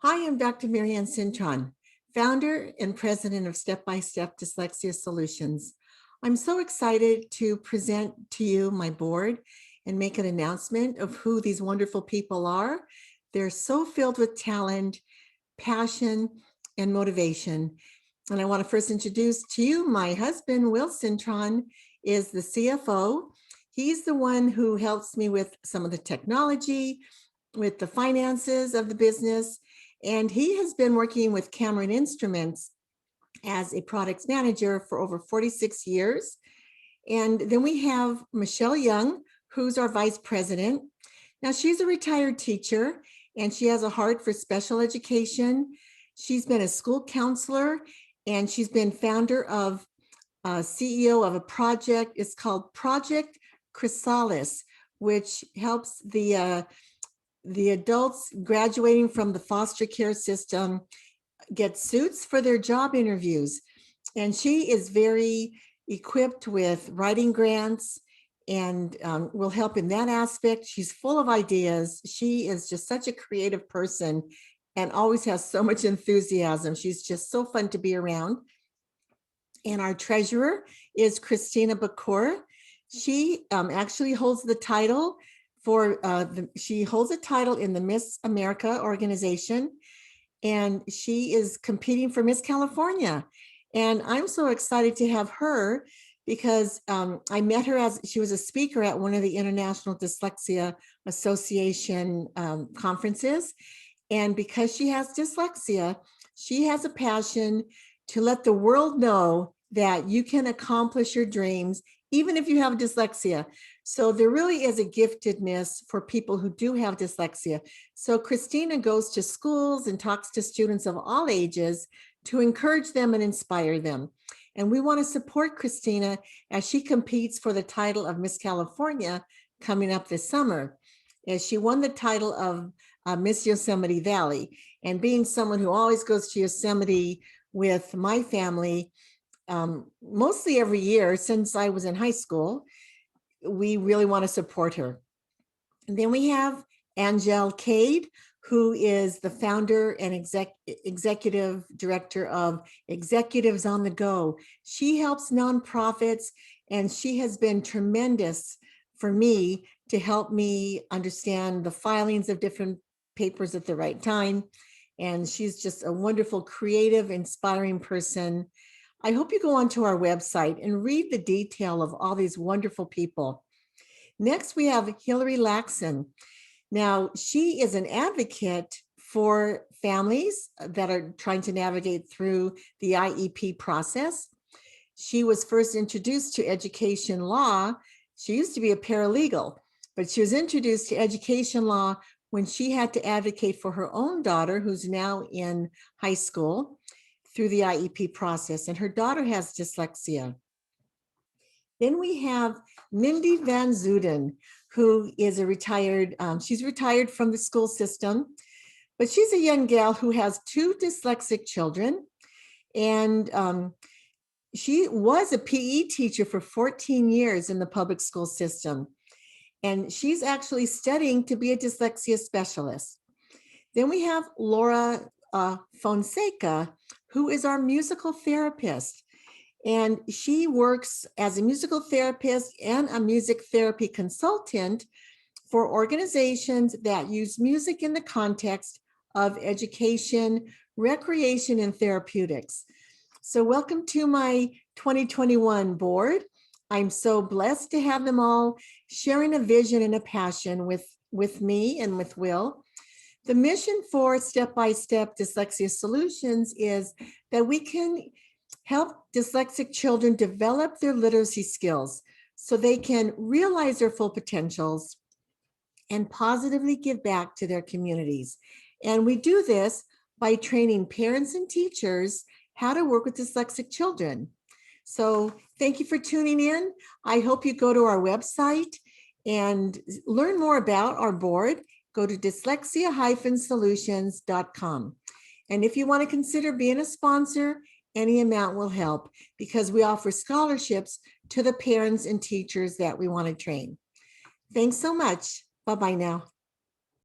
Hi, I'm Dr. Marianne Cintron, founder and president of Step by Step Dyslexia Solutions. I'm so excited to present to you my board and make an announcement of who these wonderful people are. They're so filled with talent, passion, and motivation. And I want to first introduce to you my husband, Will Cintron, is the CFO. He's the one who helps me with some of the technology, with the finances of the business. And he has been working with Cameron Instruments as a products manager for over 46 years. And then we have Michele Young, who's our vice president. Now, she's a retired teacher and she has a heart for special education. She's been a school counselor and she's been founder of CEO of a project. It's called Project Chrysalis, which helps the adults graduating from the foster care system get suits for their job interviews. And she is very equipped with writing grants and will help in that aspect. She's full of ideas. She is just such a creative person and always has so much enthusiasm. She's just so fun to be around. And our treasurer is Christina Bequer. She actually holds the title she holds a title in the Miss America organization, and she is competing for Miss California. And I'm so excited to have her because I met her as she was a speaker at one of the International Dyslexia Association conferences. And because she has dyslexia, she has a passion to let the world know that you can accomplish your dreams even if you have dyslexia. So there really is a giftedness for people who do have dyslexia. So Christina goes to schools and talks to students of all ages to encourage them and inspire them. And we want to support Christina as she competes for the title of Miss California coming up this summer. As she won the title of Miss Yosemite Valley. And being someone who always goes to Yosemite with my family, mostly every year since I was in high school, we really want to support her. And then we have Angelcade, who is the founder and executive director of Executives on the Go. She helps nonprofits, and she has been tremendous for me to help me understand the filings of different papers at the right time. And she's just a wonderful, creative, inspiring person. I hope you go onto our website and read the detail of all these wonderful people. Next, we have Hillary Lackson. Now, she is an advocate for families that are trying to navigate through the IEP process. She was first introduced to education law. She used to be a paralegal, but she was introduced to education law when she had to advocate for her own daughter, who's now in high school, through the IEP process, and her daughter has dyslexia. Then we have Mindy Van Zandt, who is a retired, she's retired from the school system, but she's a young gal who has 2 dyslexic children. And she was a PE teacher for 14 years in the public school system. And she's actually studying to be a dyslexia specialist. Then we have Laura Fonseca, who is our musical therapist. And she works as a musical therapist and a music therapy consultant for organizations that use music in the context of education, recreation, and therapeutics. So welcome to my 2021 board. I'm so blessed to have them all sharing a vision and a passion with me and with Will. The mission for Step by Step Dyslexia Solutions is that we can help dyslexic children develop their literacy skills so they can realize their full potentials and positively give back to their communities. And we do this by training parents and teachers how to work with dyslexic children. So thank you for tuning in. I hope you go to our website and learn more about our board. Go to dyslexia-solutions.com. And if you want to consider being a sponsor, any amount will help because we offer scholarships to the parents and teachers that we want to train. Thanks so much. Bye-bye now.